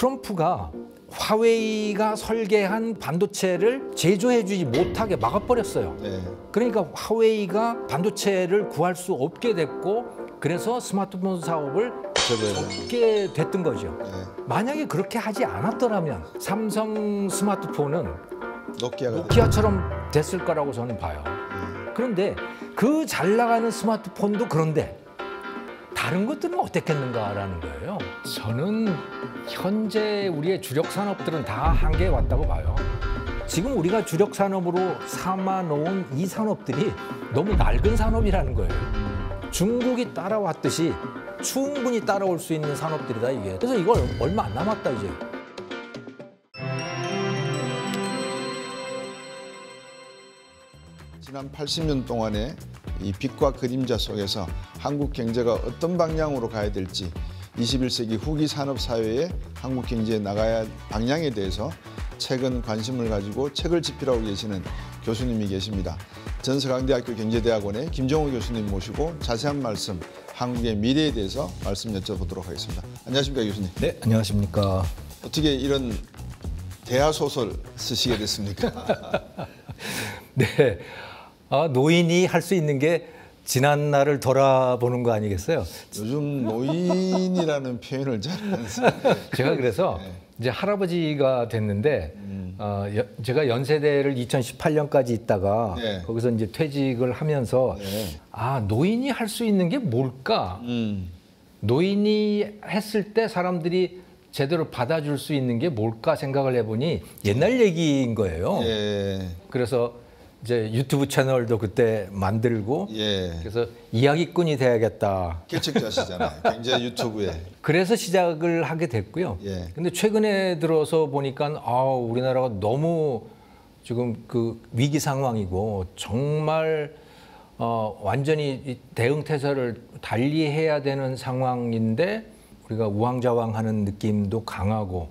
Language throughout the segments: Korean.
트럼프가 화웨이가 설계한 반도체를 제조해주지 못하게 막아버렸어요. 네. 그러니까 화웨이가 반도체를 구할 수 없게 됐고 그래서 스마트폰 사업을 접게 됐던 거죠. 네. 만약에 그렇게 하지 않았더라면 삼성 스마트폰은 노키아가 노키아처럼 됐을 거라고 저는 봐요. 그런데 그 잘 나가는 스마트폰도 그런데 다른 것들은 어땠겠는가라는 거예요. 저는 현재 우리의 주력 산업들은 다 한계에 왔다고 봐요. 지금 우리가 주력 산업으로 삼아놓은 이 산업들이 너무 낡은 산업이라는 거예요. 중국이 따라왔듯이 충분히 따라올 수 있는 산업들이다 이게. 그래서 이걸 얼마 안 남았다 이제. 지난 80년 동안의 이 빛과 그림자 속에서 한국 경제가 어떤 방향으로 가야 될지 21세기 후기 산업 사회에 한국 경제에 나가야 할 방향에 대해서 최근 관심을 가지고 책을 집필하고 계시는 교수님이 계십니다. 전서강대학교 경제대학원의 김정우 교수님 모시고 자세한 말씀, 한국의 미래에 대해서 말씀 여쭤보도록 하겠습니다. 안녕하십니까 교수님. 네, 안녕하십니까. 어떻게 이런 대하소설 쓰시게 됐습니까? 네, 노인이 할 수 있는 게 지난 날을 돌아보는 거 아니겠어요? 요즘 노인이라는 표현을 잘 안 써요. 제가 그래서 네. 이제 할아버지가 됐는데 제가 연세대를 2018년까지 있다가 네. 거기서 이제 퇴직을 하면서 네. 노인이 할 수 있는 게 뭘까? 노인이 했을 때 사람들이 제대로 받아줄 수 있는 게 뭘까 생각을 해보니 옛날 얘기인 거예요. 예. 그래서 이제 유튜브 채널도 그때 만들고 예. 그래서 이야기꾼이 돼야겠다. 개척자시잖아요. 경제 유튜브에. 그래서 시작을 하게 됐고요. 예. 근데 최근에 들어서 보니까 우리나라가 너무 지금 그 위기 상황이고 정말 완전히 이 대응태세를 달리해야 되는 상황인데 우리가 우왕좌왕하는 느낌도 강하고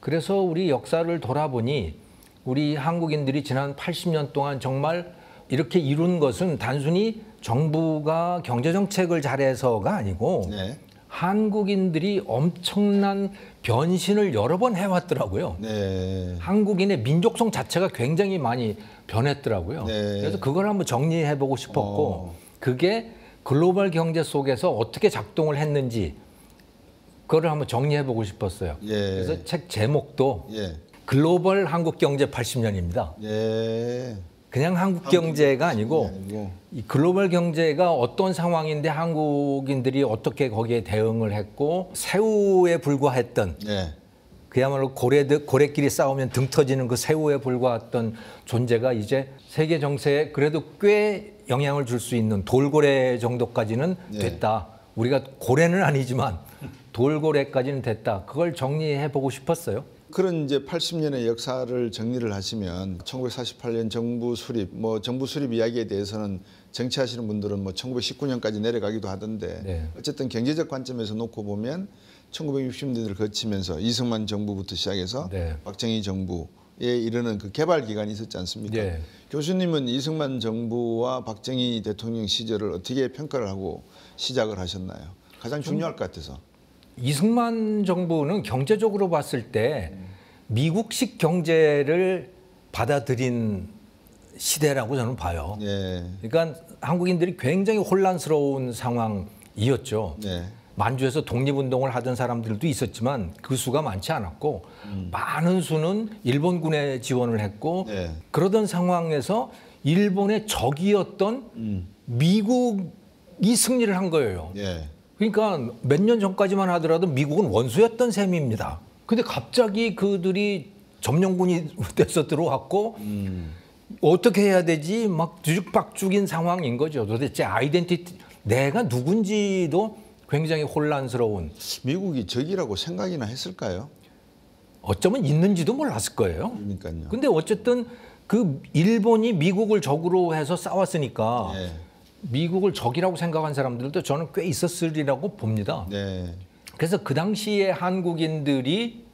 그래서 우리 역사를 돌아보니 우리 한국인들이 지난 80년 동안 정말 이렇게 이룬 것은 단순히 정부가 경제정책을 잘해서가 아니고 네. 한국인들이 엄청난 변신을 여러 번 해왔더라고요. 네. 한국인의 민족성 자체가 굉장히 많이 변했더라고요. 네. 그래서 그걸 한번 정리해보고 싶었고 그게 글로벌 경제 속에서 어떻게 작동을 했는지 그거를 한번 정리해보고 싶었어요. 예. 그래서 책 제목도 예. 글로벌 한국 경제 80년입니다. 예. 그냥 한국 경제가 아니고 이 글로벌 경제가 어떤 상황인데 한국인들이 어떻게 거기에 대응을 했고 새우에 불과했던 예. 그야말로 고래끼리 싸우면 등 터지는 그 새우에 불과했던 존재가 이제 세계 정세에 그래도 꽤 영향을 줄 수 있는 돌고래 정도까지는 됐다. 우리가 고래는 아니지만 돌고래까지는 됐다. 그걸 정리해보고 싶었어요. 그런 이제 80년의 역사를 정리를 하시면 1948년 정부 수립, 정부 수립 이야기에 대해서는 정치하시는 분들은 1919년까지 내려가기도 하던데 네. 어쨌든 경제적 관점에서 놓고 보면 1960년대를 거치면서 이승만 정부부터 시작해서 네. 박정희 정부에 이르는 그 개발 기간이 있었지 않습니까? 네. 교수님은 이승만 정부와 박정희 대통령 시절을 어떻게 평가를 하고 시작을 하셨나요? 가장 중요할 것 같아서. 이승만 정부는 경제적으로 봤을 때 미국식 경제를 받아들인 시대라고 저는 봐요. 네. 그러니까 한국인들이 굉장히 혼란스러운 상황이었죠. 네. 만주에서 독립운동을 하던 사람들도 있었지만 그 수가 많지 않았고 많은 수는 일본군에 지원을 했고 네. 그러던 상황에서 일본의 적이었던 미국이 승리를 한 거예요. 네. 그러니까 몇 년 전까지만 하더라도 미국은 원수였던 셈입니다. 근데 갑자기 그들이 점령군이 돼서 들어왔고 어떻게 해야 되지? 막 뒤죽박죽인 상황인 거죠. 도대체 아이덴티티, 내가 누군지도 굉장히 혼란스러운. 미국이 적이라고 생각이나 했을까요? 어쩌면 있는지도 몰랐을 거예요. 그러니까요. 근데 어쨌든 그 일본이 미국을 적으로 해서 싸웠으니까 네. 미국을 적이라고 생각한 사람들도 저는 꽤 있었으리라고 봅니다. 네. 그래서 그 당시에 한국인들이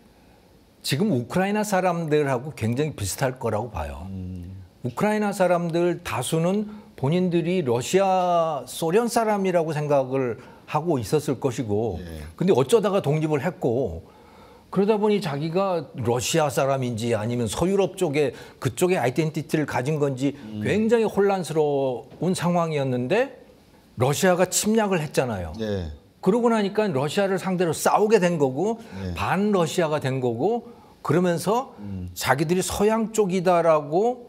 지금 우크라이나 사람들하고 굉장히 비슷할 거라고 봐요. 우크라이나 사람들 다수는 본인들이 러시아, 소련 사람이라고 생각을 하고 있었을 것이고 근데 어쩌다가 독립을 했고 그러다 보니 자기가 러시아 사람인지 아니면 서유럽 쪽에 그쪽의 아이덴티티를 가진 건지 굉장히 혼란스러운 상황이었는데 러시아가 침략을 했잖아요. 네. 그러고 나니까 러시아를 상대로 싸우게 된 거고 네. 반 러시아가 된 거고 그러면서 자기들이 서양 쪽이다라고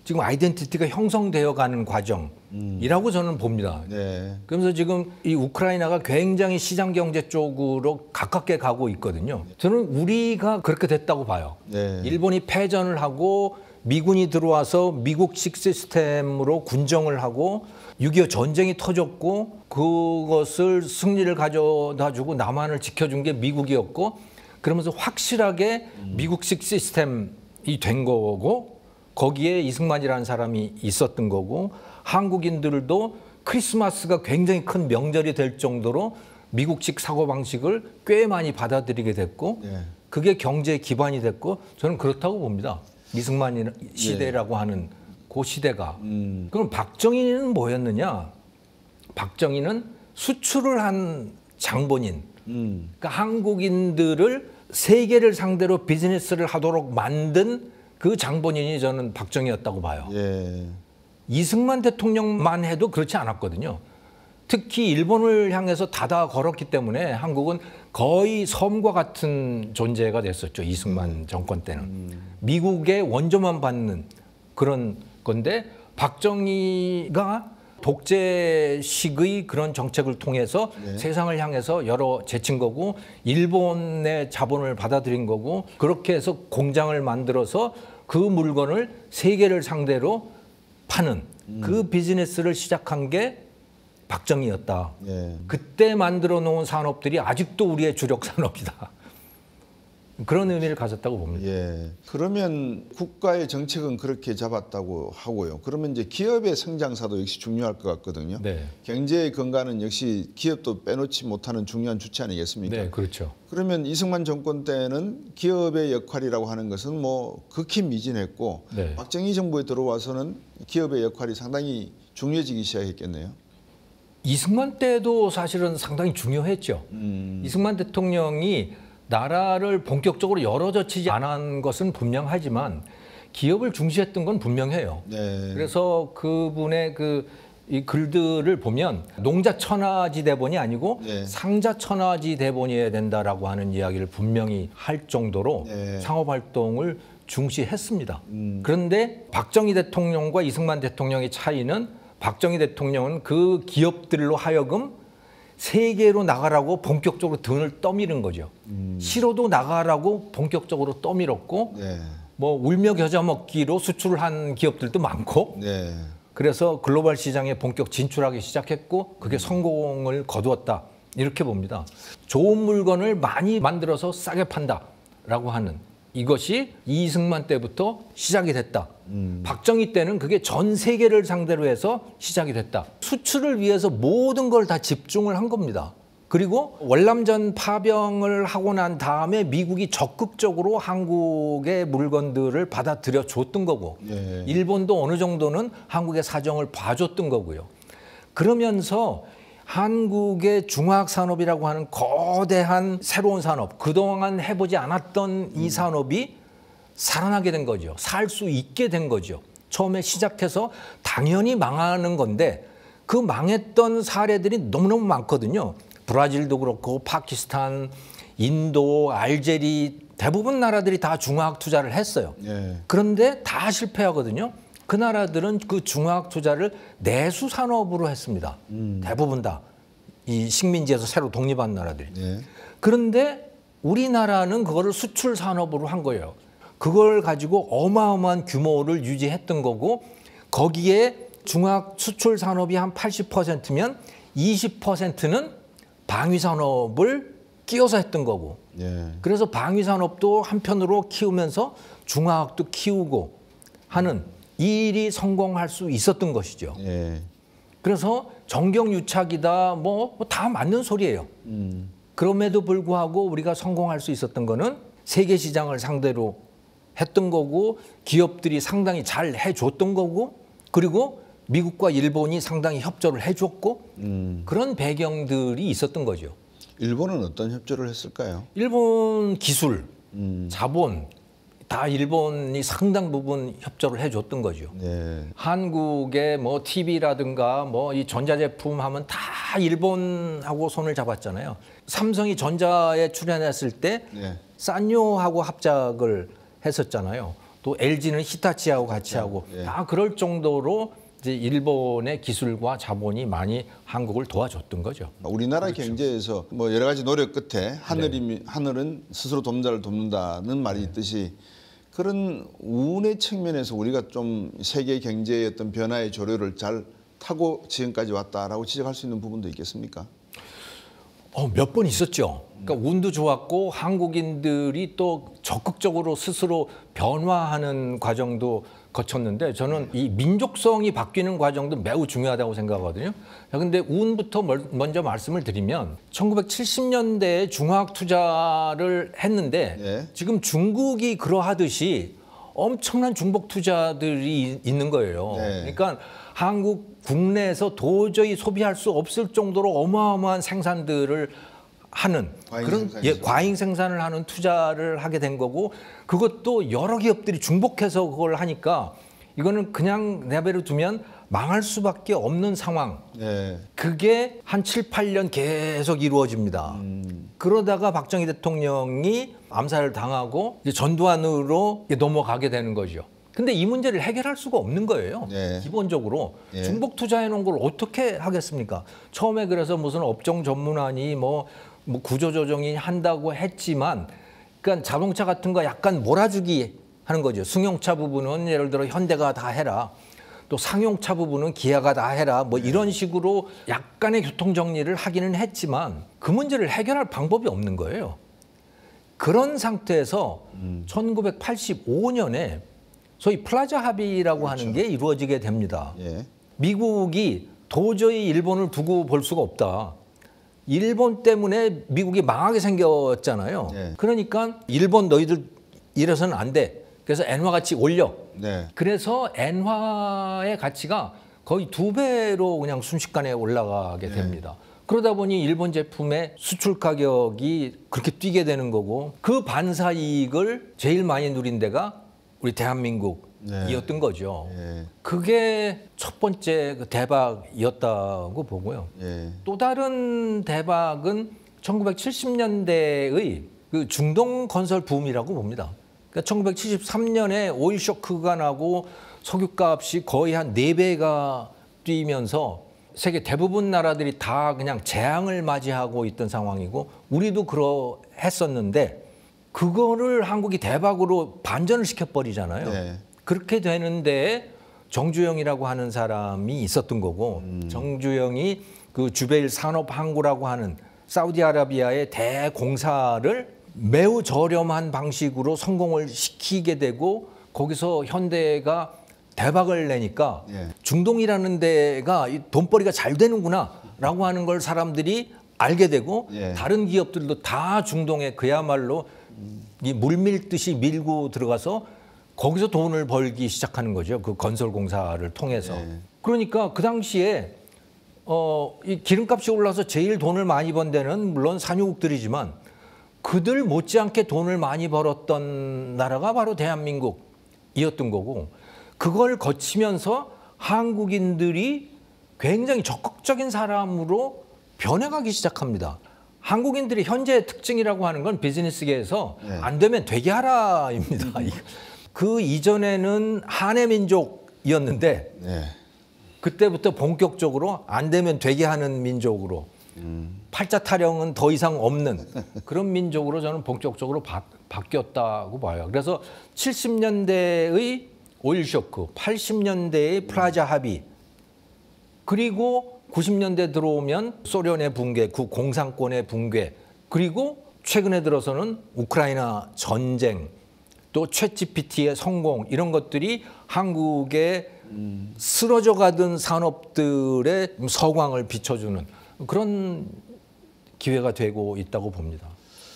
지금 아이덴티티가 형성되어 가는 과정이라고 저는 봅니다. 네. 그러면서 지금 이 우크라이나가 굉장히 시장 경제 쪽으로 가깝게 가고 있거든요. 저는 우리가 그렇게 됐다고 봐요. 네. 일본이 패전을 하고 미군이 들어와서 미국식 시스템으로 군정을 하고 6.25 전쟁이 터졌고 그것을 승리를 가져다 주고 남한을 지켜준 게 미국이었고 그러면서 확실하게 미국식 시스템이 된 거고 거기에 이승만이라는 사람이 있었던 거고 한국인들도 크리스마스가 굉장히 큰 명절이 될 정도로 미국식 사고방식을 꽤 많이 받아들이게 됐고 네. 그게 경제의 기반이 됐고 저는 그렇다고 봅니다. 이승만 시대라고 하는 그 시대가. 그럼 박정희는 뭐였느냐? 박정희는 수출을 한 장본인. 그러니까 한국인들을 세계를 상대로 비즈니스를 하도록 만든 그 장본인이 저는 박정희였다고 봐요. 예. 이승만 대통령만 해도 그렇지 않았거든요. 특히 일본을 향해서 닫아 걸었기 때문에 한국은 거의 섬과 같은 존재가 됐었죠. 이승만 정권 때는. 미국의 원조만 받는 그런 건데 박정희가 독재식의 그런 정책을 통해서 네. 세상을 향해서 여러 제친 거고 일본의 자본을 받아들인 거고 그렇게 해서 공장을 만들어서 그 물건을 세계를 상대로 파는 그 비즈니스를 시작한 게 박정희였다. 예. 그때 만들어 놓은 산업들이 아직도 우리의 주력 산업이다. 그런 의미를 가졌다고 봅니다. 예. 그러면 국가의 정책은 그렇게 잡았다고 하고요. 그러면 이제 기업의 성장사도 역시 중요할 것 같거든요. 네. 경제의 건강은 역시 기업도 빼놓지 못하는 중요한 주체 아니겠습니까? 네, 그렇죠. 그러면 이승만 정권 때는 기업의 역할이라고 하는 것은 뭐 극히 미진했고 네. 박정희 정부에 들어와서는 기업의 역할이 상당히 중요해지기 시작했겠네요. 이승만 때도 사실은 상당히 중요했죠. 이승만 대통령이 나라를 본격적으로 열어젖히지 않은 것은 분명하지만 기업을 중시했던 건 분명해요. 네. 그래서 그분의 이 글들을 보면 농자천하지 대본이 아니고 네. 상자천하지 대본이어야 된다라고 하는 이야기를 분명히 할 정도로 네. 상업활동을 중시했습니다. 그런데 박정희 대통령과 이승만 대통령의 차이는 박정희 대통령은 그 기업들로 하여금 세계로 나가라고 본격적으로 등을 떠미는 거죠. 싫어도 나가라고 본격적으로 떠밀었고 네. 뭐 울며 겨자 먹기로 수출을 한 기업들도 많고 네. 그래서 글로벌 시장에 본격 진출하기 시작했고 그게 성공을 거두었다. 이렇게 봅니다. 좋은 물건을 많이 만들어서 싸게 판다라고 하는 이것이 이승만 때부터 시작이 됐다. 박정희 때는 그게 전 세계를 상대로 해서 시작이 됐다. 수출을 위해서 모든 걸 다 집중을 한 겁니다. 그리고 월남전 파병을 하고 난 다음에 미국이 적극적으로 한국의 물건들을 받아들여 줬던 거고 네. 일본도 어느 정도는 한국의 사정을 봐줬던 거고요. 그러면서 한국의 중화학산업이라고 하는 거대한 새로운 산업, 그동안 해보지 않았던 이 산업이 살아나게 된 거죠. 살 수 있게 된 거죠. 처음에 시작해서 당연히 망하는 건데 그 망했던 사례들이 너무너무 많거든요. 브라질도 그렇고 파키스탄, 인도, 알제리 대부분 나라들이 다 중화학 투자를 했어요. 네. 그런데 다 실패하거든요. 그 나라들은 그 중화학 투자를 내수 산업으로 했습니다. 대부분 다. 이 식민지에서 새로 독립한 나라들이. 네. 그런데 우리나라는 그거를 수출 산업으로 한 거예요. 그걸 가지고 어마어마한 규모를 유지했던 거고 거기에 중화학 수출 산업이 한 80%면 20%는 방위 산업을 끼워서 했던 거고. 네. 그래서 방위 산업도 한편으로 키우면서 중화학도 키우고 하는 이 일이 성공할 수 있었던 것이죠. 네. 그래서 정경유착이다 뭐 다 맞는 소리예요. 그럼에도 불구하고 우리가 성공할 수 있었던 거는 세계 시장을 상대로 했던 거고 기업들이 상당히 잘 해줬던 거고 그리고 미국과 일본이 상당히 협조를 해줬고 그런 배경들이 있었던 거죠. 일본은 어떤 협조를 했을까요? 일본 기술, 자본 다 일본이 상당 부분 협조를 해줬던 거죠. 네. 한국의 뭐 TV라든가 뭐 이 전자제품 하면 다 일본하고 손을 잡았잖아요. 삼성이 전자에 출연했을 때 네. 산요하고 합작을 했었잖아요. 또 LG는 히타치하고 같이 하고 네. 다 그럴 정도로 이제 일본의 기술과 자본이 많이 한국을 도와줬던 거죠. 우리나라 경제에서 뭐 여러 가지 노력 끝에 하늘은 스스로 돕는 자를 돕는다는 말이 있듯이 그런 운의 측면에서 우리가 좀 세계 경제의 어떤 변화의 조류를 잘 타고 지금까지 왔다라고 지적할 수 있는 부분도 있겠습니까? 몇 번 있었죠. 그러니까 운도 좋았고 한국인들이 또 적극적으로 스스로 변화하는 과정도 거쳤는데 저는 이 민족성이 바뀌는 과정도 매우 중요하다고 생각하거든요. 그런데 운부터 먼저 말씀을 드리면 1970년대에 중화학 투자를 했는데 네. 지금 중국이 그러하듯이 엄청난 중복 투자들이 있는 거예요. 네. 그러니까 한국 국내에서 도저히 소비할 수 없을 정도로 어마어마한 생산들을 하는 그런 과잉 생산을 하는 투자를 하게 된 거고 그것도 여러 기업들이 중복해서 그걸 하니까 이거는 그냥 내버려 두면 망할 수밖에 없는 상황. 네. 그게 한 7, 8년 계속 이루어집니다. 그러다가 박정희 대통령이 암살을 당하고 이제 전두환으로 넘어가게 되는 거죠. 근데 이 문제를 해결할 수가 없는 거예요. 네. 기본적으로 네. 중복 투자해 놓은 걸 어떻게 하겠습니까? 처음에 그래서 무슨 업종 전문안이 뭐 구조조정이 한다고 했지만, 그러니까 자동차 같은 거 약간 몰아주기 하는 거죠. 승용차 부분은 예를 들어 현대가 다 해라. 또 상용차 부분은 기아가 다 해라. 뭐 이런 식으로 약간의 교통 정리를 하기는 했지만 그 문제를 해결할 방법이 없는 거예요. 그런 상태에서 1985년에 소위 플라자 합의라고 하는 게 이루어지게 됩니다. 예. 미국이 도저히 일본을 두고 볼 수가 없다. 일본 때문에 미국이 망하게 생겼잖아요. 네. 그러니까 일본 너희들 이래서는 안 돼. 그래서 엔화 가치 올려. 네. 그래서 엔화의 가치가 거의 2배로 그냥 순식간에 올라가게 됩니다. 그러다 보니 일본 제품의 수출 가격이 그렇게 뛰게 되는 거고 그 반사이익을 제일 많이 누린 데가 우리 대한민국이었던 거죠. 예. 그게 첫 번째 그 대박이었다고 보고요. 예. 또 다른 대박은 1970년대의 그 중동 건설 붐이라고 봅니다. 그러니까 1973년에 오일 쇼크가 나고 석유값이 거의 한 4배가 뛰면서 세계 대부분 나라들이 다 그냥 재앙을 맞이하고 있던 상황이고 우리도 그러했었는데 그거를 한국이 대박으로 반전을 시켜버리잖아요. 네. 그렇게 되는데 정주영이라고 하는 사람이 있었던 거고 정주영이 그 주베일 산업항구라고 하는 사우디아라비아의 대공사를 매우 저렴한 방식으로 성공을 시키게 되고 거기서 현대가 대박을 내니까 예. 중동이라는 데가 이 돈벌이가 잘 되는구나라고 하는 걸 사람들이 알게 되고 예. 다른 기업들도 다 중동에 그야말로 이 물밀듯이 밀고 들어가서 거기서 돈을 벌기 시작하는 거죠. 그 건설공사를 통해서. 예. 그러니까 그 당시에 이 기름값이 올라서 제일 돈을 많이 번 데는 물론 산유국들이지만 그들 못지않게 돈을 많이 벌었던 나라가 바로 대한민국이었던 거고 그걸 거치면서 한국인들이 굉장히 적극적인 사람으로 변해가기 시작합니다. 한국인들의 현재의 특징이라고 하는 건 비즈니스계에서 네. 안 되면 되게 하라입니다. 그 이전에는 한해 민족이었는데 네. 그때부터 본격적으로 안 되면 되게 하는 민족으로 팔자 타령은 더 이상 없는 그런 민족으로 저는 본격적으로 바뀌었다고 봐요. 그래서 70년대의 오일 쇼크, 80년대의 플라자 합의, 그리고 90년대 들어오면 소련의 붕괴, 그 공산권의 붕괴, 그리고 최근에 들어서는 우크라이나 전쟁, 또 챗GPT의 성공 이런 것들이 한국의 쓰러져 가던 산업들의 서광을 비춰주는 그런 기회가 되고 있다고 봅니다.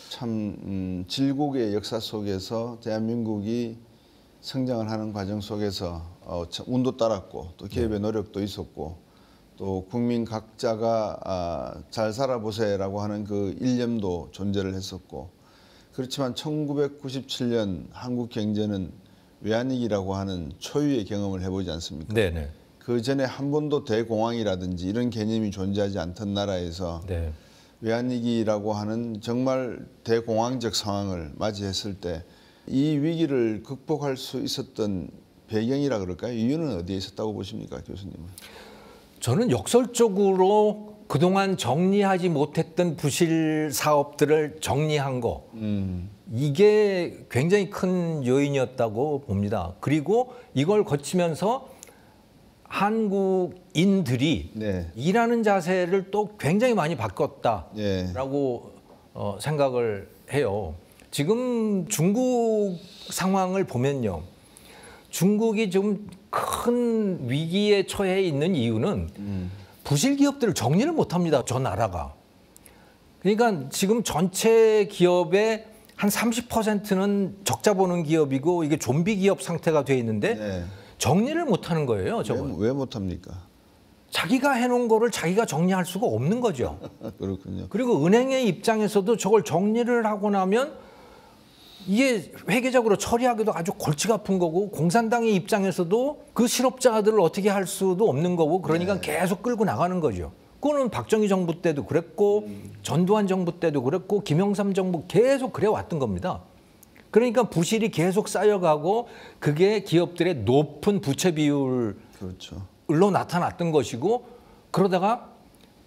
참 질곡의 역사 속에서 대한민국이 성장을 하는 과정 속에서 운도 따랐고 또 기업의 노력도 있었고 또 국민 각자가 잘 살아보세요라고 하는 그 일념도 존재를 했었고, 그렇지만 1997년 한국 경제는 외환위기라고 하는 초유의 경험을 해보지 않습니까? 네네. 그 전에 한 번도 대공황이라든지 이런 개념이 존재하지 않던 나라에서 네. 외환위기라고 하는 정말 대공황적 상황을 맞이했을 때 이 위기를 극복할 수 있었던 배경이라 그럴까요? 이유는 어디에 있었다고 보십니까, 교수님은? 저는 역설적으로 그동안 정리하지 못했던 부실 사업들을 정리한 거, 이게 굉장히 큰 요인이었다고 봅니다. 그리고 이걸 거치면서 한국인들이 네. 일하는 자세를 또 굉장히 많이 바꿨다라고 생각을 해요. 지금 중국 상황을 보면요. 중국이 좀 큰 위기에 처해 있는 이유는 부실 기업들을 정리를 못합니다. 저 나라가. 그러니까 지금 전체 기업의 한 30%는 적자 보는 기업이고 이게 좀비 기업 상태가 돼 있는데 네. 정리를 못하는 거예요. 저건. 왜 못합니까? 자기가 해놓은 거를 자기가 정리할 수가 없는 거죠. 그렇군요. 그리고 은행의 입장에서도 저걸 정리를 하고 나면 이게 회계적으로 처리하기도 아주 골치가 아픈 거고, 공산당의 입장에서도 그 실업자들을 어떻게 할 수도 없는 거고, 그러니까 계속 끌고 나가는 거죠. 그거는 박정희 정부 때도 그랬고 전두환 정부 때도 그랬고 김영삼 정부 계속 그래 왔던 겁니다. 그러니까 부실이 계속 쌓여가고 그게 기업들의 높은 부채 비율로 그렇죠. 나타났던 것이고, 그러다가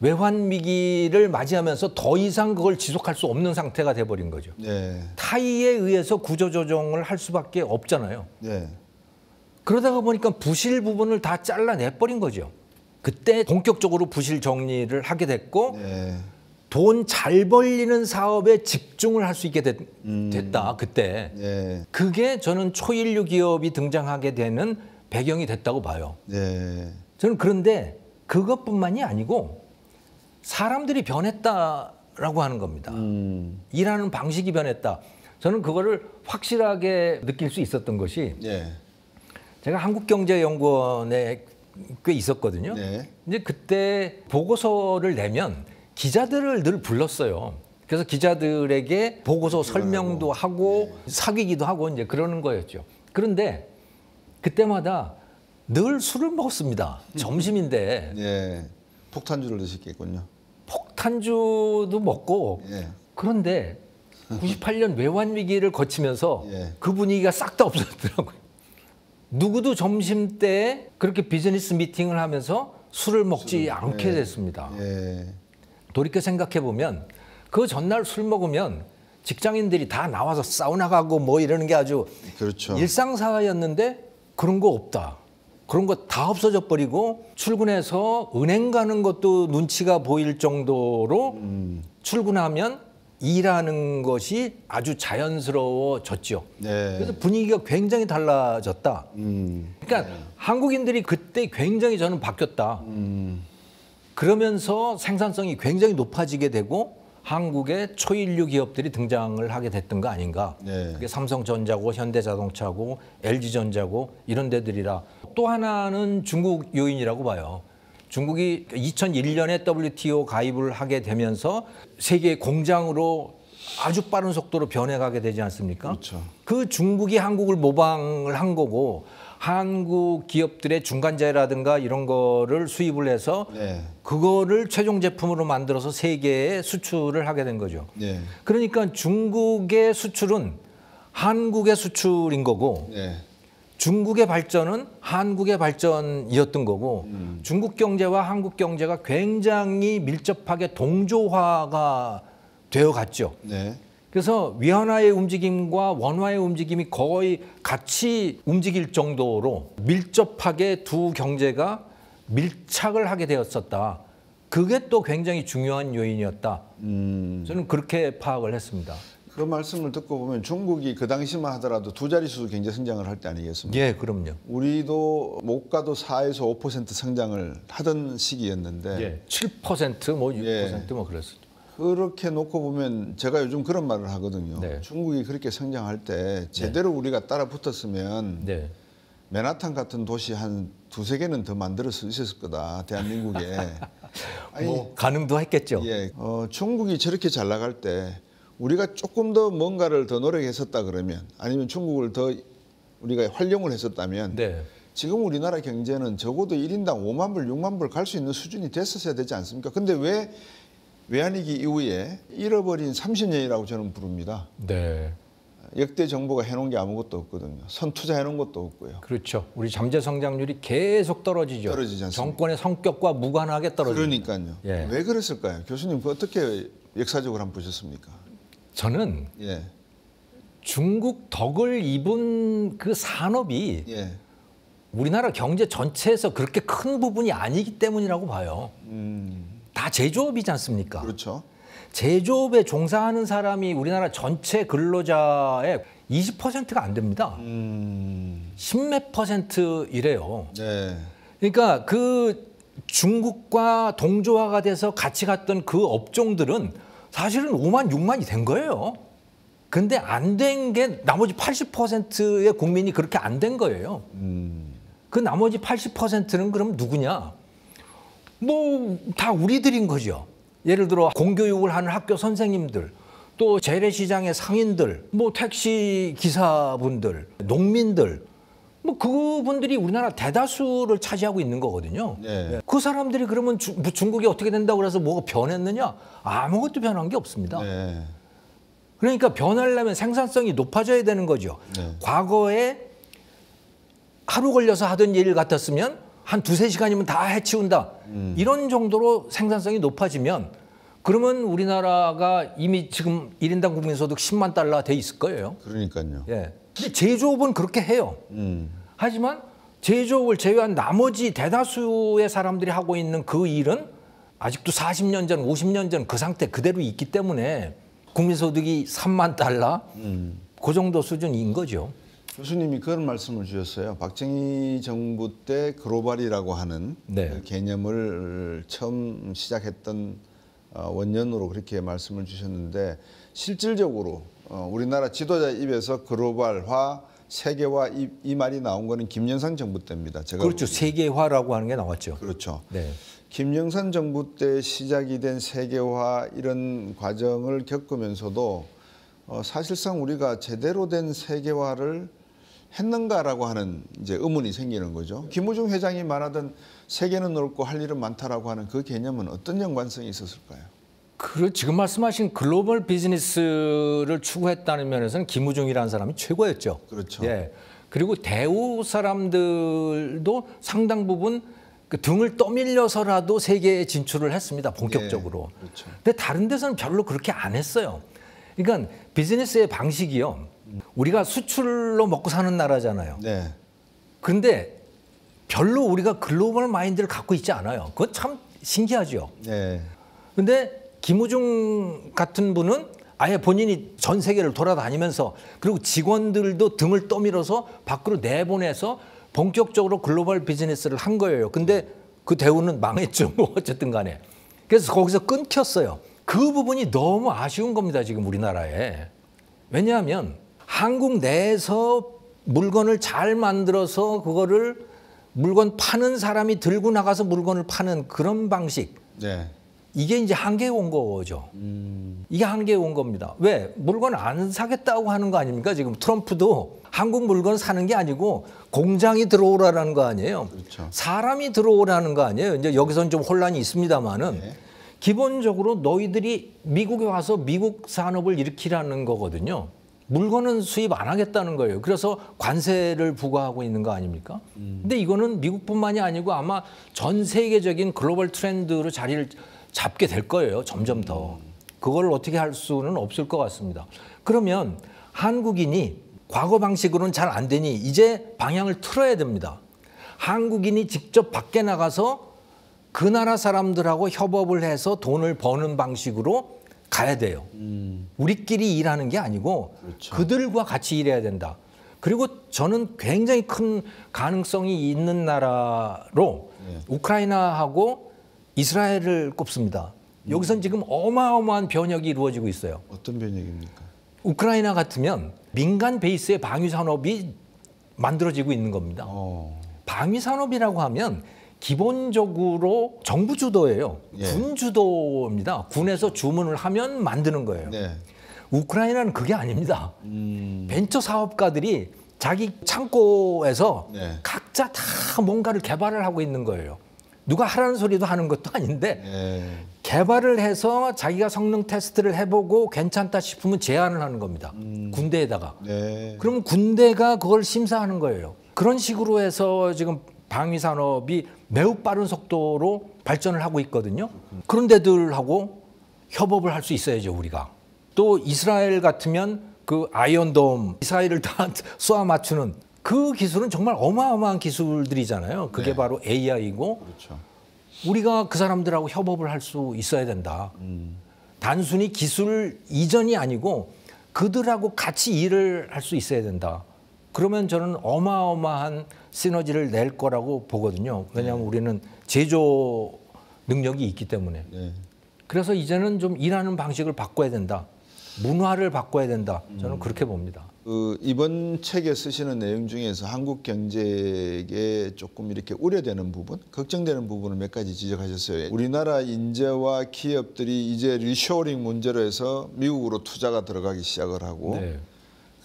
외환 위기를 맞이하면서 더 이상 그걸 지속할 수 없는 상태가 돼버린 거죠. 네. 타이에 의해서 구조조정을 할 수밖에 없잖아요. 네. 그러다가 보니까 부실 부분을 다 잘라내버린 거죠. 그때 본격적으로 부실 정리를 하게 됐고 네. 돈 잘 벌리는 사업에 집중을 할 수 있게 됐다. 그때. 네. 그게 저는 초일류 기업이 등장하게 되는 배경이 됐다고 봐요. 네. 저는 그런데 그것뿐만이 아니고 사람들이 변했다라고 하는 겁니다. 일하는 방식이 변했다. 저는 그거를 확실하게 느낄 수 있었던 것이 네. 제가 한국경제연구원에 꽤 있었거든요. 네. 이제 그때 보고서를 내면 기자들을 늘 불렀어요. 그래서 기자들에게 보고서 설명도 하고 사귀기도 하고 이제 그러는 거였죠. 그런데 그때마다 늘 술을 먹었습니다. 점심인데 네. 폭탄주를 드셨겠군요. 폭탄주도 먹고 예. 그런데 98년 외환 위기를 거치면서 예. 그 분위기가 싹 다 없어졌더라고요. 누구도 점심 때 그렇게 비즈니스 미팅을 하면서 술을 먹지 않게 됐습니다. 예. 돌이켜 생각해 보면 그 전날 술 먹으면 직장인들이 다 나와서 사우나 가고 뭐 이러는 게 아주 그렇죠. 일상사였는데 그런 거 없다. 그런 거 다 없어져 버리고 출근해서 은행 가는 것도 눈치가 보일 정도로 출근하면 일하는 것이 아주 자연스러워졌죠. 네. 그래서 분위기가 굉장히 달라졌다. 그러니까 한국인들이 그때 굉장히 저는 바뀌었다. 그러면서 생산성이 굉장히 높아지게 되고 한국의 초일류 기업들이 등장을 하게 됐던 거 아닌가. 네. 그게 삼성전자고 현대자동차고 LG전자고 이런 데들이라. 또 하나는 중국 요인이라고 봐요. 중국이 2001년에 WTO 가입을 하게 되면서 세계 공장으로 아주 빠른 속도로 변해가게 되지 않습니까? 그렇죠. 그 중국이 한국을 모방을 한 거고 한국 기업들의 중간재라든가 이런 거를 수입을 해서 네. 그거를 최종 제품으로 만들어서 세계에 수출을 하게 된 거죠. 네. 그러니까 중국의 수출은 한국의 수출인 거고 네. 중국의 발전은 한국의 발전이었던 거고 중국 경제와 한국 경제가 굉장히 밀접하게 동조화가 되어 갔죠. 네. 그래서 위안화의 움직임과 원화의 움직임이 거의 같이 움직일 정도로 밀접하게 두 경제가 밀착을 하게 되었었다. 그게 또 굉장히 중요한 요인이었다. 저는 그렇게 파악을 했습니다. 그 말씀을 듣고 보면 중국이 그 당시만 하더라도 두 자릿수 경제 성장을 할 때 아니겠습니까? 예, 그럼요. 우리도 못 가도 4에서 5% 성장을 하던 시기였는데 예, 7% 뭐 6% 뭐 그랬었죠. 그렇게 놓고 보면 제가 요즘 그런 말을 하거든요. 네. 중국이 그렇게 성장할 때 제대로 우리가 따라 붙었으면 네. 맨하탄 같은 도시 한 두세 개는 더 만들어 서 있었을 거다 대한민국에. 아니, 뭐 가능도 했겠죠. 예, 중국이 저렇게 잘 나갈 때 우리가 조금 더 뭔가를 더 노력했었다 그러면, 아니면 중국을 더 우리가 활용을 했었다면 네. 지금 우리나라 경제는 적어도 1인당 5만 불, 6만 불 갈 수 있는 수준이 됐었어야 되지 않습니까? 근데 왜 외환위기 이후에 잃어버린 30년이라고 저는 부릅니다. 네. 역대 정부가 해놓은 게 아무것도 없거든요. 선투자해놓은 것도 없고요. 그렇죠. 우리 잠재 성장률이 계속 떨어지죠. 떨어지지 않습니까? 정권의 성격과 무관하게 떨어집니다. 그러니까요. 예. 왜 그랬을까요? 교수님 그거 어떻게 역사적으로 한번 보셨습니까? 저는 예. 중국 덕을 입은 그 산업이 예. 우리나라 경제 전체에서 그렇게 큰 부분이 아니기 때문이라고 봐요. 다 제조업이지 않습니까? 그렇죠. 제조업에 종사하는 사람이 우리나라 전체 근로자의 20%가 안 됩니다. 10몇 % 이래요. 네. 그러니까 그 중국과 동조화가 돼서 같이 갔던 그 업종들은 사실은 5만, 6만이 된 거예요. 근데 안 된 게 나머지 80%의 국민이 그렇게 안 된 거예요. 그 나머지 80%는 그럼 누구냐? 뭐 다 우리들인 거죠. 예를 들어 공교육을 하는 학교 선생님들, 또 재래시장의 상인들, 뭐 택시 기사분들, 농민들, 뭐 그분들이 우리나라 대다수를 차지하고 있는 거거든요. 네. 그 사람들이 그러면 중국이 어떻게 된다고 그래서 뭐가 변했느냐? 아무것도 변한 게 없습니다. 네. 그러니까 변하려면 생산성이 높아져야 되는 거죠. 네. 과거에 하루 걸려서 하던 일 같았으면 한 두세 시간이면 다 해치운다. 이런 정도로 생산성이 높아지면 그러면 우리나라가 이미 지금 1인당 국민소득 10만 달러 돼 있을 거예요. 그러니까요. 예. 근데 제조업은 그렇게 해요. 하지만 제조업을 제외한 나머지 대다수의 사람들이 하고 있는 그 일은 아직도 40년 전, 50년 전 그 상태 그대로 있기 때문에 국민소득이 3만 달러 그 정도 수준인 거죠. 교수님이 그런 말씀을 주셨어요. 박정희 정부 때 글로벌이라고 하는 네. 그 개념을 처음 시작했던 원년으로 그렇게 말씀을 주셨는데, 실질적으로 우리나라 지도자 입에서 글로벌화, 세계화 이 말이 나온 거는 김영삼 정부 때입니다. 제가 그렇죠. 세계화라고 하는 게 나왔죠. 그렇죠. 네. 김영삼 정부 때 시작이 된 세계화 이런 과정을 겪으면서도 사실상 우리가 제대로 된 세계화를 했는가라고 하는 이제 의문이 생기는 거죠. 김우중 회장이 말하던 세계는 넓고 할 일은 많다라고 하는 그 개념은 어떤 연관성이 있었을까요? 지금 말씀하신 글로벌 비즈니스를 추구했다는 면에서는 김우중이라는 사람이 최고였죠. 그렇죠. 예. 그리고 대우 사람들도 상당 부분 그 등을 떠밀려서라도 세계에 진출을 했습니다. 본격적으로. 예, 그렇죠. 근데 다른 데서는 별로 그렇게 안 했어요. 그러니까 비즈니스의 방식이요. 우리가 수출로 먹고 사는 나라잖아요. 네. 그런데 별로 우리가 글로벌 마인드를 갖고 있지 않아요. 그건 참 신기하죠. 네. 근데 김우중 같은 분은 아예 본인이 전 세계를 돌아다니면서 그리고 직원들도 등을 떠밀어서 밖으로 내보내서 본격적으로 글로벌 비즈니스를 한 거예요. 근데 그 대우는 망했죠. 뭐 어쨌든 간에. 그래서 거기서 끊겼어요. 그 부분이 너무 아쉬운 겁니다. 지금 우리나라에. 왜냐하면 한국 내에서 물건을 잘 만들어서 그거를 물건 파는 사람이 들고 나가서 물건을 파는 그런 방식. 네. 이게 이제 한계에 온 거죠. 이게 한계에 온 겁니다. 왜? 물건 안 사겠다고 하는 거 아닙니까? 지금 트럼프도 한국 물건 사는 게 아니고 공장이 들어오라는 거 아니에요. 그렇죠. 사람이 들어오라는 거 아니에요. 이제 여기서는 좀 혼란이 있습니다만은 네. 기본적으로 너희들이 미국에 와서 미국 산업을 일으키라는 거거든요. 물건은 수입 안 하겠다는 거예요. 그래서 관세를 부과하고 있는 거 아닙니까? 근데 이거는 미국뿐만이 아니고 아마 전 세계적인 글로벌 트렌드로 자리를 잡게 될 거예요. 점점 더. 그걸 어떻게 할 수는 없을 것 같습니다. 그러면 한국인이 과거 방식으로는 잘 안 되니 이제 방향을 틀어야 됩니다. 한국인이 직접 밖에 나가서 그 나라 사람들하고 협업을 해서 돈을 버는 방식으로 가야 돼요. 우리끼리 일하는 게 아니고 그렇죠. 그들과 같이 일해야 된다. 그리고 저는 굉장히 큰 가능성이 있는 나라로 우크라이나하고 이스라엘을 꼽습니다. 여기선 지금 어마어마한 변혁이 이루어지고 있어요. 어떤 변혁입니까? 우크라이나 같으면 민간 베이스의 방위 산업이 만들어지고 있는 겁니다. 방위 산업이라고 하면 기본적으로 정부 주도예요. 예. 군 주도입니다. 군에서 주문을 하면 만드는 거예요. 네. 우크라이나는 그게 아닙니다. 벤처 사업가들이 자기 창고에서 네. 각자 다 뭔가를 개발을 하고 있는 거예요. 누가 하라는 소리도 하는 것도 아닌데 네. 개발을 해서 자기가 성능 테스트를 해보고 괜찮다 싶으면 제안을 하는 겁니다. 군대에다가. 네. 그러면 군대가 그걸 심사하는 거예요. 그런 식으로 해서 지금 방위 산업이 매우 빠른 속도로 발전을 하고 있거든요. 그런 데들하고 협업을 할 수 있어야죠, 우리가. 또 이스라엘 같으면 그 아이언돔 미사일을 다 쏘아 맞추는 그 기술은 정말 어마어마한 기술들이잖아요. 그게 네. 바로 AI이고 그렇죠. 우리가 그 사람들하고 협업을 할 수 있어야 된다. 단순히 기술 이전이 아니고 그들하고 같이 일을 할 수 있어야 된다. 그러면 저는 어마어마한 시너지를 낼 거라고 보거든요. 왜냐하면 우리는 제조 능력이 있기 때문에. 네. 그래서 이제는 좀 일하는 방식을 바꿔야 된다. 문화를 바꿔야 된다. 저는 그렇게 봅니다. 이번 책에 쓰시는 내용 중에서 한국 경제에 조금 이렇게 우려되는 부분, 걱정되는 부분을 몇 가지 지적하셨어요. 우리나라 인재와 기업들이 이제 리쇼어링 문제로 해서 미국으로 투자가 들어가기 시작을 하고 네.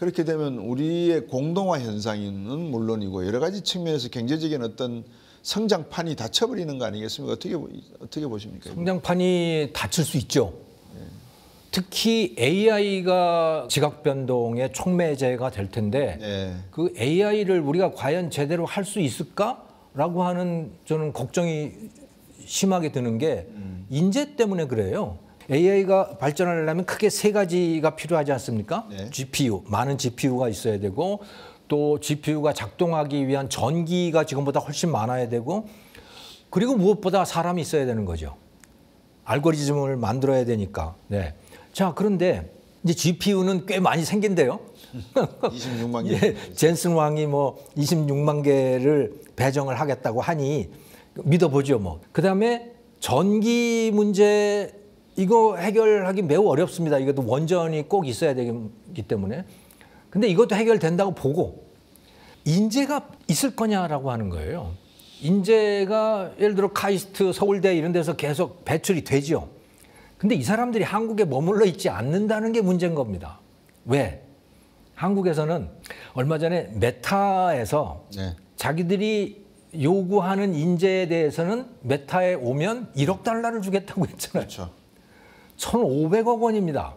그렇게 되면 우리의 공동화 현상은 물론이고 여러 가지 측면에서 경제적인 어떤 성장판이 닫혀버리는 거 아니겠습니까? 어떻게 보십니까? 성장판이 닫힐 수 있죠. 특히 AI가 지각 변동의 촉매제가 될 텐데 네. 그 AI를 우리가 과연 제대로 할 수 있을까라고 하는 저는 걱정이 심하게 드는 게 인재 때문에 그래요. AI가 발전하려면 크게 세 가지가 필요하지 않습니까? 네. GPU, 많은 GPU가 있어야 되고 또 GPU가 작동하기 위한 전기가 지금보다 훨씬 많아야 되고 그리고 무엇보다 사람이 있어야 되는 거죠. 알고리즘을 만들어야 되니까. 네. 자, 그런데 이제 GPU는 꽤 많이 생긴대요. 26만 개. 예, 젠슨 왕이 뭐 26만 개를 배정을 하겠다고 하니 믿어보죠, 뭐. 그다음에 전기 문제 이거 해결하기 매우 어렵습니다. 이것도 원전이 꼭 있어야 되기 때문에. 근데 이것도 해결된다고 보고 인재가 있을 거냐라고 하는 거예요. 인재가 예를 들어 카이스트, 서울대 이런 데서 계속 배출이 되죠. 근데 이 사람들이 한국에 머물러 있지 않는다는 게 문제인 겁니다. 왜? 한국에서는 얼마 전에 메타에서 네. 자기들이 요구하는 인재에 대해서는 메타에 오면 1억 달러를 주겠다고 했잖아요. 그렇죠. 1,500억 원입니다.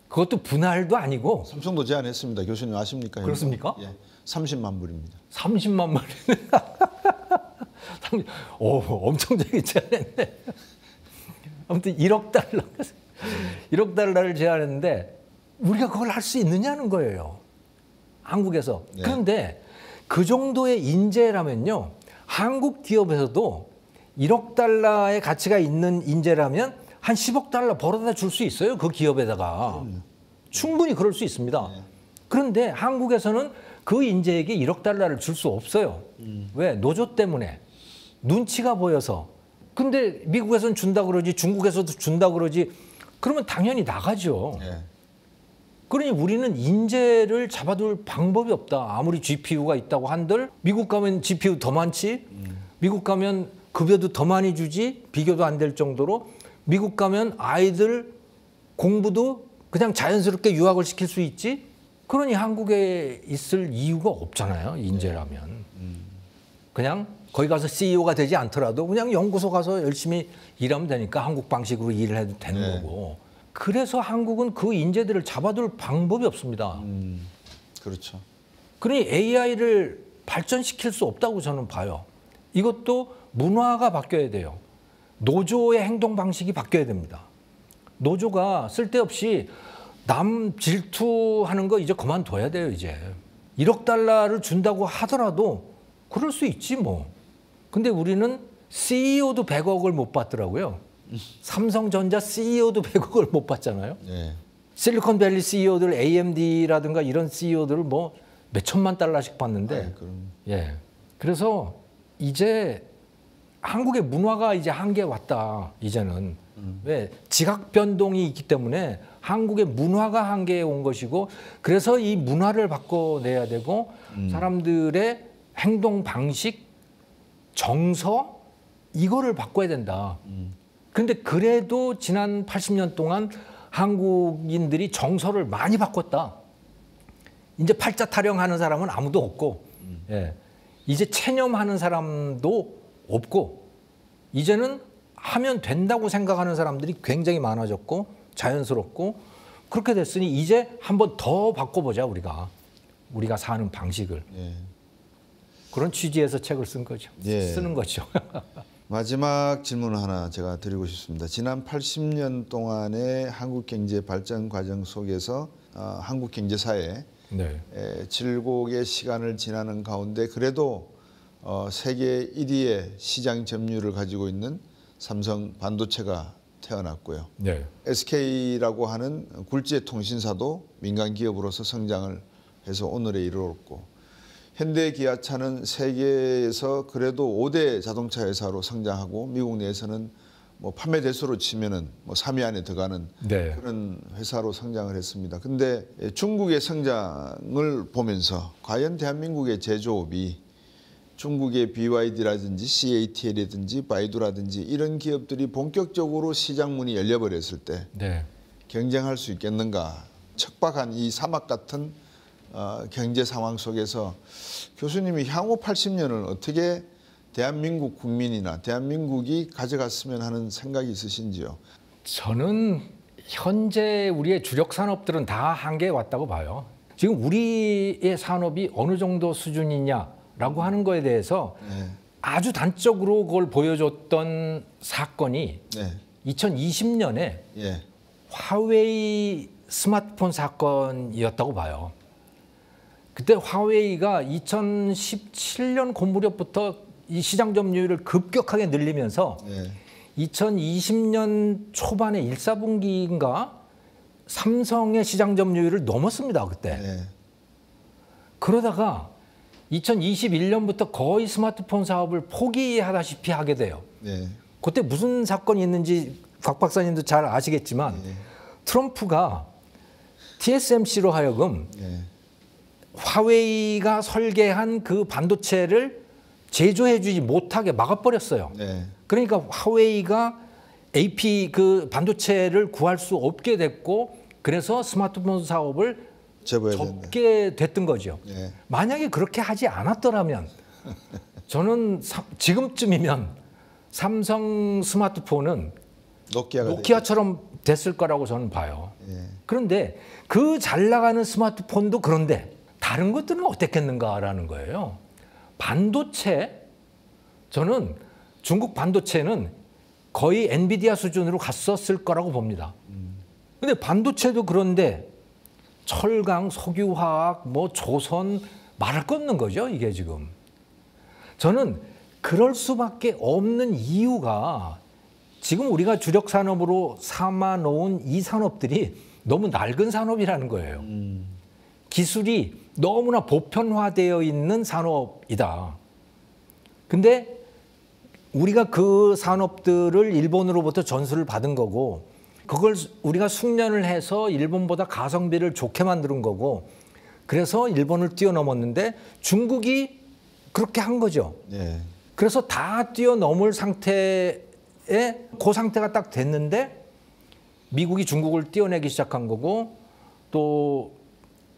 그것도 분할도 아니고. 삼성도 제안했습니다. 교수님 아십니까? 그렇습니까? 예, 30만 불입니다. 30만 불이네. 오, 엄청 되게 제안했네. 아무튼 1억 달러. 1억 달러를 제안했는데 우리가 그걸 할 수 있느냐는 거예요. 한국에서. 네. 그런데 그 정도의 인재라면요. 한국 기업에서도 1억 달러의 가치가 있는 인재라면 한 10억 달러 벌어다 줄 수 있어요. 그 기업에다가. 충분히 그럴 수 있습니다. 네. 그런데 한국에서는 그 인재에게 1억 달러를 줄 수 없어요. 왜? 노조 때문에. 눈치가 보여서. 근데 미국에서는 준다 그러지 중국에서도 준다 그러지 그러면 당연히 나가죠. 네. 그러니 우리는 인재를 잡아둘 방법이 없다. 아무리 GPU가 있다고 한들 미국 가면 GPU 더 많지. 미국 가면 급여도 더 많이 주지. 비교도 안 될 정도로. 미국 가면 아이들 공부도 그냥 자연스럽게 유학을 시킬 수 있지. 그러니 한국에 있을 이유가 없잖아요. 인재라면. 그냥 거기 가서 CEO가 되지 않더라도 그냥 연구소 가서 열심히 일하면 되니까 한국 방식으로 일을 해도 되는 네. 거고. 그래서 한국은 그 인재들을 잡아둘 방법이 없습니다. 그렇죠. 그러니 AI를 발전시킬 수 없다고 저는 봐요. 이것도 문화가 바뀌어야 돼요. 노조의 행동 방식이 바뀌어야 됩니다. 노조가 쓸데없이 남 질투하는 거 이제 그만둬야 돼요, 이제. 1억 달러를 준다고 하더라도 그럴 수 있지 뭐. 근데 우리는 CEO도 100억을 못 받더라고요. 삼성전자 CEO도 100억을 못 받잖아요. 네. 실리콘밸리 CEO들, AMD라든가 이런 CEO들을 뭐 몇천만 달러씩 받는데. 예. 그래서 이제 한국의 문화가 이제 한계에 왔다. 이제는 왜? 지각 변동이 있기 때문에 한국의 문화가 한계에 온 것이고, 그래서 이 문화를 바꿔내야 되고 사람들의 행동 방식, 정서 이거를 바꿔야 된다. 그런데 그래도 지난 80년 동안 한국인들이 정서를 많이 바꿨다. 이제 팔자 타령하는 사람은 아무도 없고, 예. 이제 체념하는 사람도 없고, 이제는 하면 된다고 생각하는 사람들이 굉장히 많아졌고 자연스럽고, 그렇게 됐으니 이제 한번 더 바꿔보자, 우리가 사는 방식을. 예. 그런 취지에서 책을 쓴 거죠. 예. 쓰는 거죠. 마지막 질문 하나 제가 드리고 싶습니다. 지난 80년 동안의 한국 경제 발전 과정 속에서 한국 경제사에 네. 질곡의 시간을 지나는 가운데 그래도 세계 1위의 시장 점유율을 가지고 있는 삼성 반도체가 태어났고요. 네. SK라고 하는 굴지의 통신사도 민간 기업으로서 성장을 해서 오늘에 이르렀고, 현대기아차는 세계에서 그래도 5대 자동차 회사로 성장하고 미국 내에서는 뭐 판매 대수로 치면은 뭐 3위 안에 들어가는 네. 그런 회사로 성장을 했습니다. 근데 중국의 성장을 보면서 과연 대한민국의 제조업이 중국의 BYD라든지 CATL이라든지 바이두라든지 이런 기업들이 본격적으로 시장 문이 열려버렸을 때 네. 경쟁할 수 있겠는가? 척박한 이 사막 같은 경제 상황 속에서 교수님이 향후 80년을 어떻게 대한민국 국민이나 대한민국이 가져갔으면 하는 생각이 있으신지요? 저는 현재 우리의 주력 산업들은 다 한계에 왔다고 봐요. 지금 우리의 산업이 어느 정도 수준이냐라고 하는 거에 대해서 아주 단적으로 그걸 보여줬던 사건이 2020년에 화웨이 스마트폰 사건이었다고 봐요. 그때 화웨이가 2017년 고 무렵부터 이 시장 점유율을 급격하게 늘리면서 2020년 초반에 1사분기인가 삼성의 시장 점유율을 넘었습니다, 그때. 그러다가 2021년부터 거의 스마트폰 사업을 포기하다시피 하게 돼요. 그때 무슨 사건이 있는지 곽 박사님도 잘 아시겠지만 트럼프가 TSMC로 하여금 화웨이가 설계한 그 반도체를 제조해주지 못하게 막아버렸어요. 그러니까 화웨이가 AP 그 반도체를 구할 수 없게 됐고, 그래서 스마트폰 사업을 접게 됐던 거죠. 만약에 그렇게 하지 않았더라면 저는 지금쯤이면 삼성 스마트폰은 노키아처럼 됐을 거라고 저는 봐요. 그런데 그 잘 나가는 스마트폰도 그런데 다른 것들은 어땠겠는가라는 거예요. 반도체, 저는 중국 반도체는 거의 엔비디아 수준으로 갔었을 거라고 봅니다. 근데 반도체도 그런데 철강, 석유화학, 뭐 조선 말할 거 없는 거죠, 이게 지금. 저는 그럴 수밖에 없는 이유가 지금 우리가 주력 산업으로 삼아 놓은 이 산업들이 너무 낡은 산업이라는 거예요. 기술이 너무나 보편화되어 있는 산업이다. 근데 우리가 그 산업들을 일본으로부터 전수를 받은 거고, 그걸 우리가 숙련을 해서 일본보다 가성비를 좋게 만드는 거고, 그래서 일본을 뛰어넘었는데 중국이 그렇게 한 거죠. 그래서 다 뛰어넘을 상태에 그 상태가 딱 됐는데 미국이 중국을 뛰어내기 시작한 거고, 또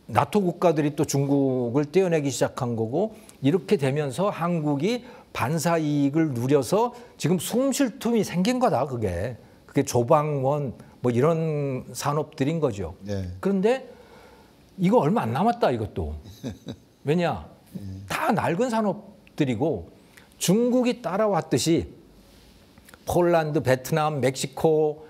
나토 국가들이 또 중국을 뛰어내기 시작한 거고, 이렇게 되면서 한국이 반사 이익을 누려서 지금 숨 쉴 틈이 생긴 거다, 그게. 그게 조방원 뭐 이런 산업들인 거죠. 그런데 이거 얼마 안 남았다, 이것도. 왜냐? 다 낡은 산업들이고 중국이 따라왔듯이 폴란드, 베트남, 멕시코,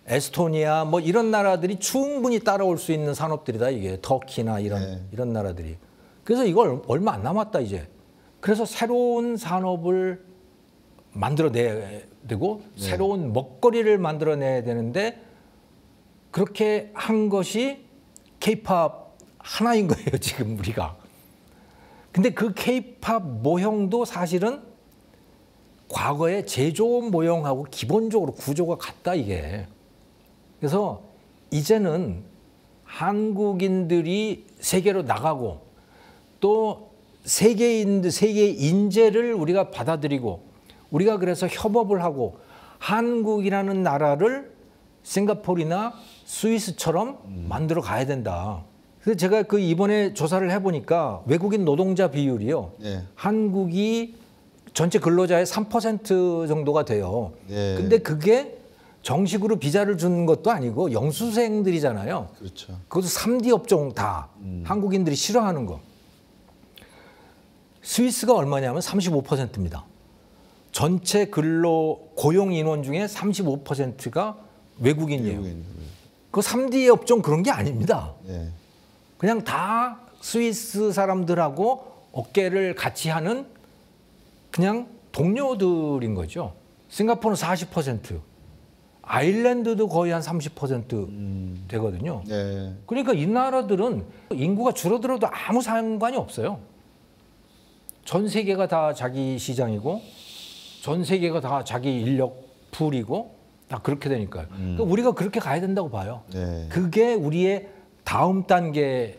에스토니아 뭐 이런 나라들이 충분히 따라올 수 있는 산업들이다, 이게. 터키나 이런 나라들이. 그래서 이걸 얼마 안 남았다, 이제. 그래서 새로운 산업을 만들어내야 되고 새로운 먹거리를 만들어내야 되는데, 그렇게 한 것이 K-팝 하나인 거예요, 지금 우리가. 근데 그 K-팝 모형도 사실은 과거의 제조업 모형하고 기본적으로 구조가 같다 이게. 그래서 이제는 한국인들이 세계로 나가고 또 세계 인재를 우리가 받아들이고 우리가 그래서 협업을 하고 한국이라는 나라를 싱가포르나 스위스처럼 만들어 가야 된다. 그래서 제가 그 이번에 조사를 해보니까 외국인 노동자 비율이요. 네. 한국이 전체 근로자의 3% 정도가 돼요. 네. 근데 그게 정식으로 비자를 주는 것도 아니고 영수생들이잖아요. 그렇죠. 그것도 3D 업종 다 한국인들이 싫어하는 거. 스위스가 얼마냐면 35%입니다. 전체 근로 고용 인원 중에 35%가 외국인이에요. 그 3D 업종 그런 게 아닙니다. 네. 그냥 다 스위스 사람들하고 어깨를 같이 하는 그냥 동료들인 거죠. 싱가포르는 40%, 아일랜드도 거의 한 30% 되거든요. 네. 그러니까 이 나라들은 인구가 줄어들어도 아무 상관이 없어요. 전 세계가 다 자기 시장이고 전 세계가 다 자기 인력 풀이고 다 그렇게 되니까요. 그러니까 우리가 그렇게 가야 된다고 봐요. 네. 그게 우리의 다음 단계이다.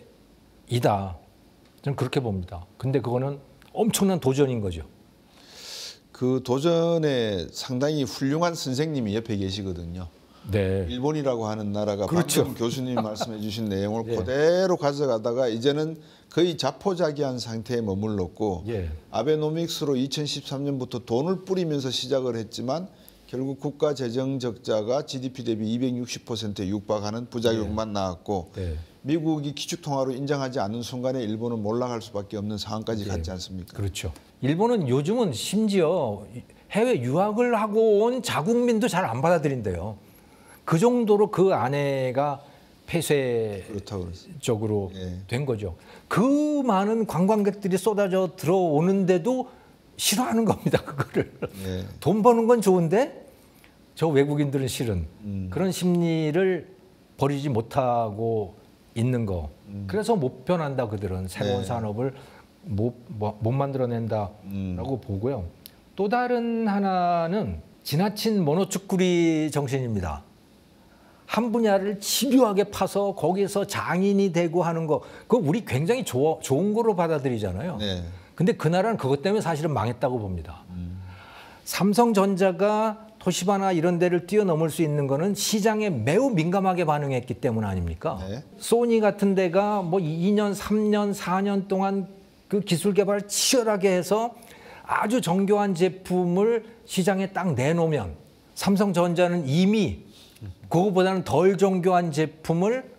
저는 그렇게 봅니다. 근데 그거는 엄청난 도전인 거죠. 그 도전에 상당히 훌륭한 선생님이 옆에 계시거든요. 네. 일본이라고 하는 나라가 그렇죠. 방금 교수님이 말씀해 주신 내용을 예. 그대로 가져가다가 이제는 거의 자포자기한 상태에 머물렀고 예. 아베노믹스로 2013년부터 돈을 뿌리면서 시작을 했지만 결국 국가 재정 적자가 GDP 대비 260%에 육박하는 부작용만 나왔고 네. 미국이 기축통화로 인정하지 않는 순간에 일본은 몰락할 수밖에 없는 상황까지 갔지 않습니까? 그렇죠. 일본은 요즘은 심지어 해외 유학을 하고 온 자국민도 잘 안 받아들인대요. 그 정도로 그 안에가 폐쇄적으로 예. 된 거죠. 그 많은 관광객들이 쏟아져 들어오는데도 싫어하는 겁니다. 그거를. 예. 돈 버는 건 좋은데 저 외국인들은 싫은 그런 심리를 버리지 못하고 있는 거. 그래서 못 변한다 그들은 새로운 네. 산업을 못 만들어낸다라고 보고요. 또 다른 하나는 지나친 모노축구리 정신입니다. 한 분야를 집요하게 파서 거기서 장인이 되고 하는 거, 그거 우리 굉장히 좋은 거로 받아들이잖아요. 네. 근데 그 나라는 그것 때문에 사실은 망했다고 봅니다. 삼성전자가 토시바나 이런 데를 뛰어넘을 수 있는 거는 시장에 매우 민감하게 반응했기 때문 아닙니까? 네. 소니 같은 데가 뭐 2년, 3년, 4년 동안 그 기술 개발을 치열하게 해서 아주 정교한 제품을 시장에 딱 내놓으면 삼성전자는 이미 그거보다는 덜 정교한 제품을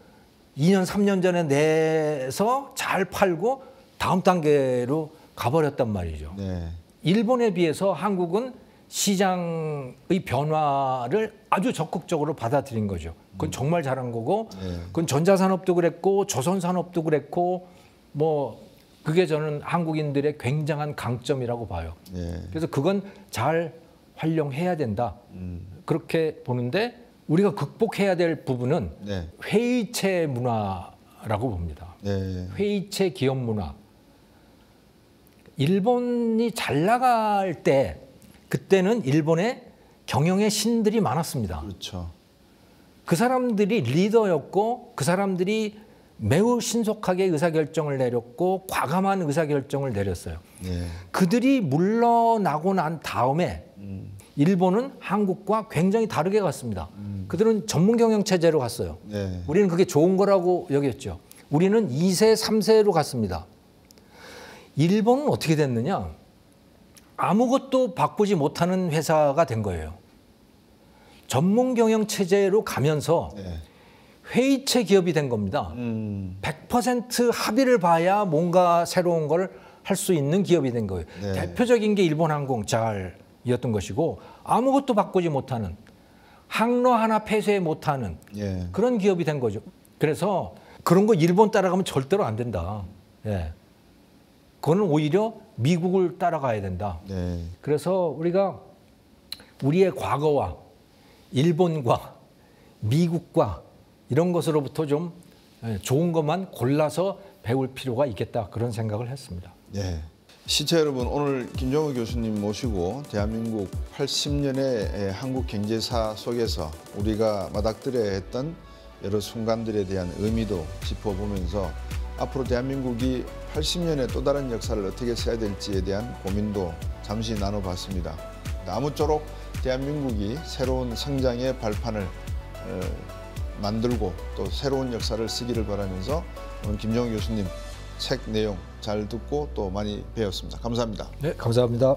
2년, 3년 전에 내서 잘 팔고 다음 단계로 가버렸단 말이죠. 네. 일본에 비해서 한국은 시장의 변화를 아주 적극적으로 받아들인 거죠. 그건 정말 잘한 거고, 그건 전자산업도 그랬고, 조선산업도 그랬고, 뭐 그게 저는 한국인들의 굉장한 강점이라고 봐요. 네. 그래서 그건 잘 활용해야 된다. 그렇게 보는데 우리가 극복해야 될 부분은 네. 회의체 문화라고 봅니다. 네. 회의체 기업 문화. 일본이 잘 나갈 때 그때는 일본에 경영의 신들이 많았습니다. 그렇죠. 그 사람들이 리더였고 그 사람들이 매우 신속하게 의사결정을 내렸고 과감한 의사결정을 내렸어요. 네. 그들이 물러나고 난 다음에 일본은 한국과 굉장히 다르게 갔습니다. 그들은 전문 경영 체제로 갔어요. 네. 우리는 그게 좋은 거라고 여겼죠. 우리는 2세, 3세로 갔습니다. 일본은 어떻게 됐느냐? 아무것도 바꾸지 못하는 회사가 된 거예요. 전문 경영 체제로 가면서 네. 회의체 기업이 된 겁니다. 100% 합의를 봐야 뭔가 새로운 걸 할 수 있는 기업이 된 거예요. 네. 대표적인 게 일본항공잘이었던 것이고 아무것도 바꾸지 못하는 항로 하나 폐쇄 못하는 예. 그런 기업이 된 거죠. 그래서 그런 거 일본 따라가면 절대로 안 된다. 예. 그거는 오히려 미국을 따라가야 된다. 네. 그래서 우리가 우리의 과거와 일본과 미국과 이런 것으로부터 좀 좋은 것만 골라서 배울 필요가 있겠다. 그런 생각을 했습니다. 네. 시청 여러분, 오늘 김정우 교수님 모시고 대한민국 80년의 한국 경제사 속에서 우리가 맞닥뜨려야 했던 여러 순간들에 대한 의미도 짚어보면서 앞으로 대한민국이 80년의 또 다른 역사를 어떻게 써야 될지에 대한 고민도 잠시 나눠봤습니다. 아무쪼록 대한민국이 새로운 성장의 발판을 만들고 또 새로운 역사를 쓰기를 바라면서 오늘 김정우 교수님 책 내용 잘 듣고 또 많이 배웠습니다. 감사합니다. 네, 감사합니다.